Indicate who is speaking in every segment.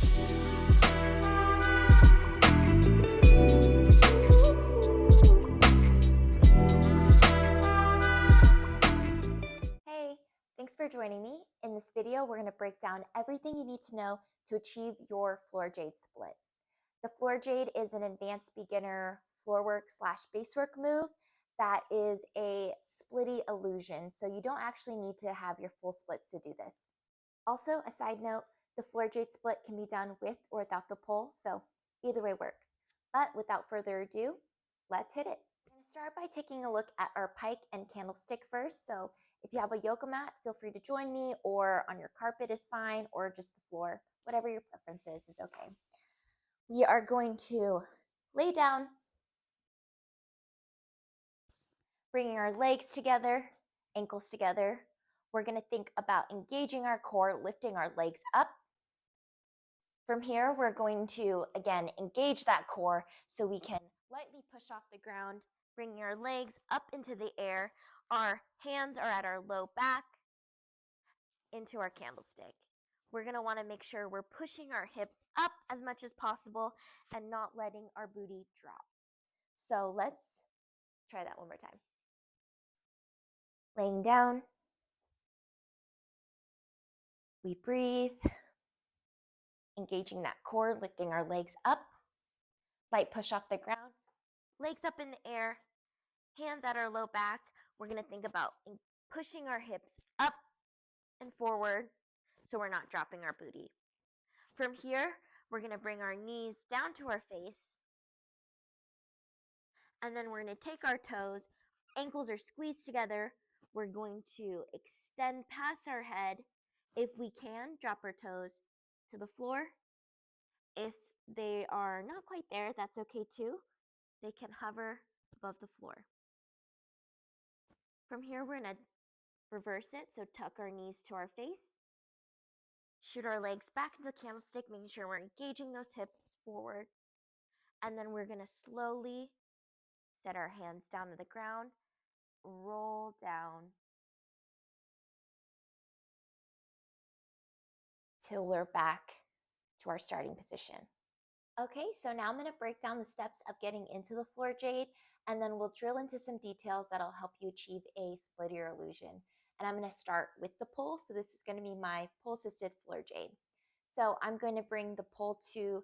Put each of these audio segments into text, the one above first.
Speaker 1: Hey, thanks for joining me. In this video, we're going to break down everything you need to know to achieve your Floor Jade Split. The Floor Jade is an advanced beginner floorwork / basework move that is a splitty illusion, so you don't actually need to have your full splits to do this. Also, a side note, the Floor Jade Split can be done with or without the pole, so either way works. But without further ado, let's hit it. I'm going to start by taking a look at our pike and candlestick first. So if you have a yoga mat, feel free to join me, or on your carpet is fine, or just the floor, whatever your preference is okay. We are going to lay down, bringing our legs together, ankles together. We're going to think about engaging our core, lifting our legs up. From here, we're going to, again, engage that core so we can lightly push off the ground, bringing our legs up into the air. Our hands are at our low back into our candlestick. We're going to want to make sure we're pushing our hips up as much as possible and not letting our booty drop. So let's try that one more time. Laying down. We breathe. Engaging that core, lifting our legs up. Light push off the ground. Legs up in the air. Hands at our low back. We're going to think about pushing our hips up and forward so we're not dropping our booty. From here, we're going to bring our knees down to our face. And then we're going to take our toes. Ankles are squeezed together. We're going to extend past our head. If we can, drop our toes to the floor. If they are not quite there, that's okay too. They can hover above the floor. From here, we're going to reverse it, so tuck our knees to our face. Shoot our legs back into the candlestick, making sure we're engaging those hips forward. And then we're going to slowly set our hands down to the ground, roll down till we're back to our starting position. Okay, so now I'm going to break down the steps of getting into the Floor Jade, and then we'll drill into some details that'll help you achieve a splittier illusion. And I'm going to start with the pole. So this is going to be my pole-assisted Floor Jade. So I'm going to bring the pole to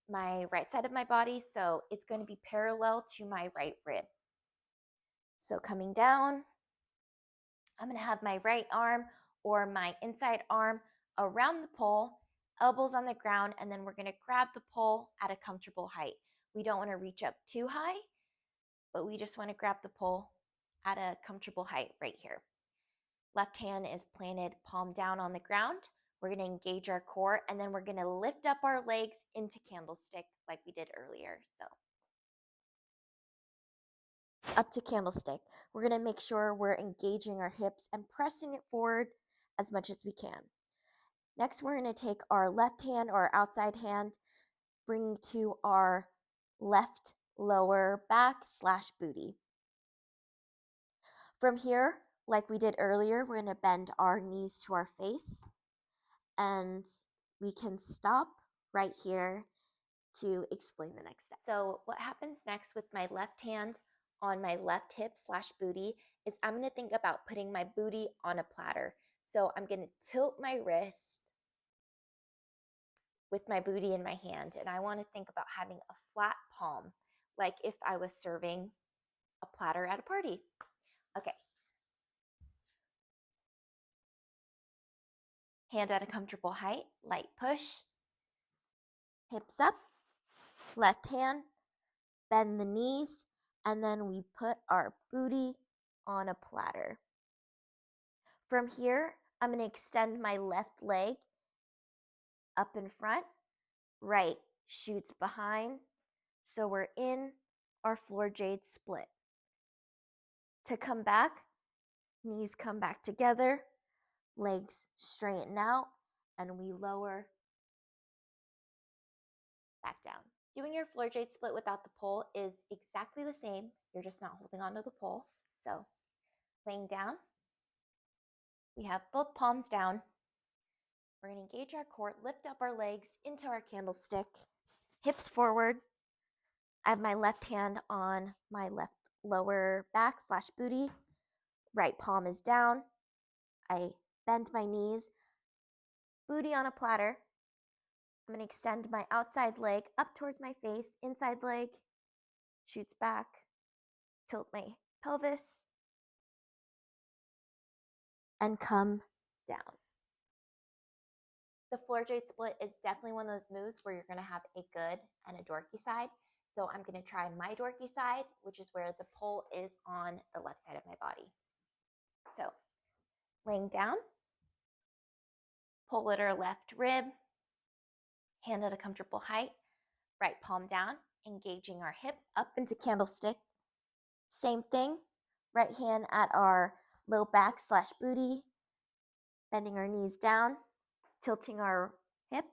Speaker 1: my right side of my body, so it's going to be parallel to my right rib. So coming down, I'm going to have my right arm or my inside arm around the pole, elbows on the ground, and then we're going to grab the pole at a comfortable height. We don't want to reach up too high, but we just want to grab the pole at a comfortable height right here. Left hand is planted palm down on the ground. We're going to engage our core, and then we're going to lift up our legs into candlestick like we did earlier. So up to candlestick. We're going to make sure we're engaging our hips and pressing it forward as much as we can. Next, we're going to take our left hand or outside hand, bring to our left lower back / booty. From here, like we did earlier, we're going to bend our knees to our face, and we can stop right here to explain the next step. So what happens next with my left hand on my left hip / booty is I'm going to think about putting my booty on a platter. So I'm going to tilt my wrist with my booty in my hand, and I want to think about having a flat palm, like if I was serving a platter at a party. Okay. Hand at a comfortable height, light push, hips up, left hand, bend the knees, and then we put our booty on a platter. From here, I'm going to extend my left leg up in front, right shoots behind, so we're in our Floor Jade Split. To come back, knees come back together, legs straighten out, and we lower back down. Doing your Floor Jade Split without the pole is exactly the same. You're just not holding onto the pole. So laying down, we have both palms down. We're going to engage our core, lift up our legs into our candlestick, hips forward. I have my left hand on my left lower back / booty. Right palm is down. I bend my knees, booty on a platter. I'm going to extend my outside leg up towards my face, inside leg shoots back, tilt my pelvis, and come down. The floor jade split is definitely one of those moves where you're going to have a good and a dorky side. So I'm going to try my dorky side, which is where the pole is on the left side of my body. So laying down, pole at our left rib, hand at a comfortable height, right palm down, engaging our hip up into candlestick. Same thing, right hand at our low back / booty, bending our knees down, tilting our hip,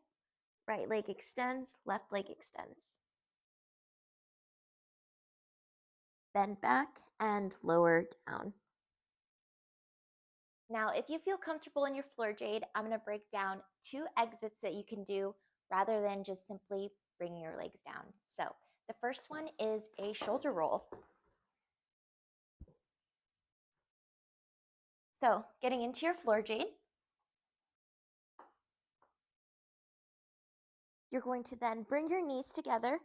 Speaker 1: right leg extends, left leg extends. Bend back and lower down. Now, if you feel comfortable in your floor jade, I'm going to break down 2 exits that you can do rather than just simply bringing your legs down. So the first one is a shoulder roll. So getting into your floor jade, you're going to then bring your knees together.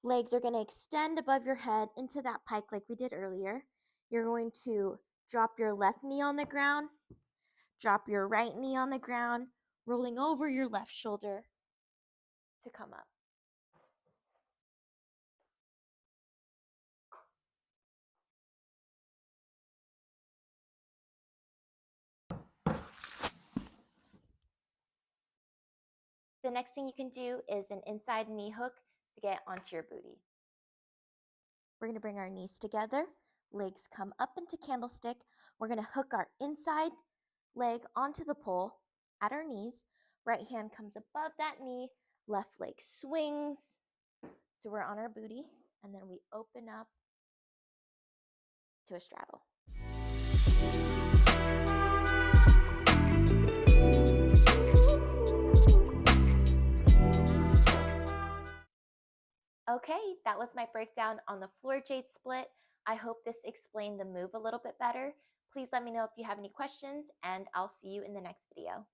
Speaker 1: Legs are going to extend above your head into that pike like we did earlier. You're going to drop your left knee on the ground, drop your right knee on the ground, rolling over your left shoulder to come up. The next thing you can do is an inside knee hook to get onto your booty. We're going to bring our knees together, legs come up into candlestick. We're going to hook our inside leg onto the pole at our knees. Right hand comes above that knee, left leg swings. So we're on our booty, and then we open up to a straddle. Okay, that was my breakdown on the floor jade split. I hope this explained the move a little bit better. Please let me know if you have any questions, and I'll see you in the next video.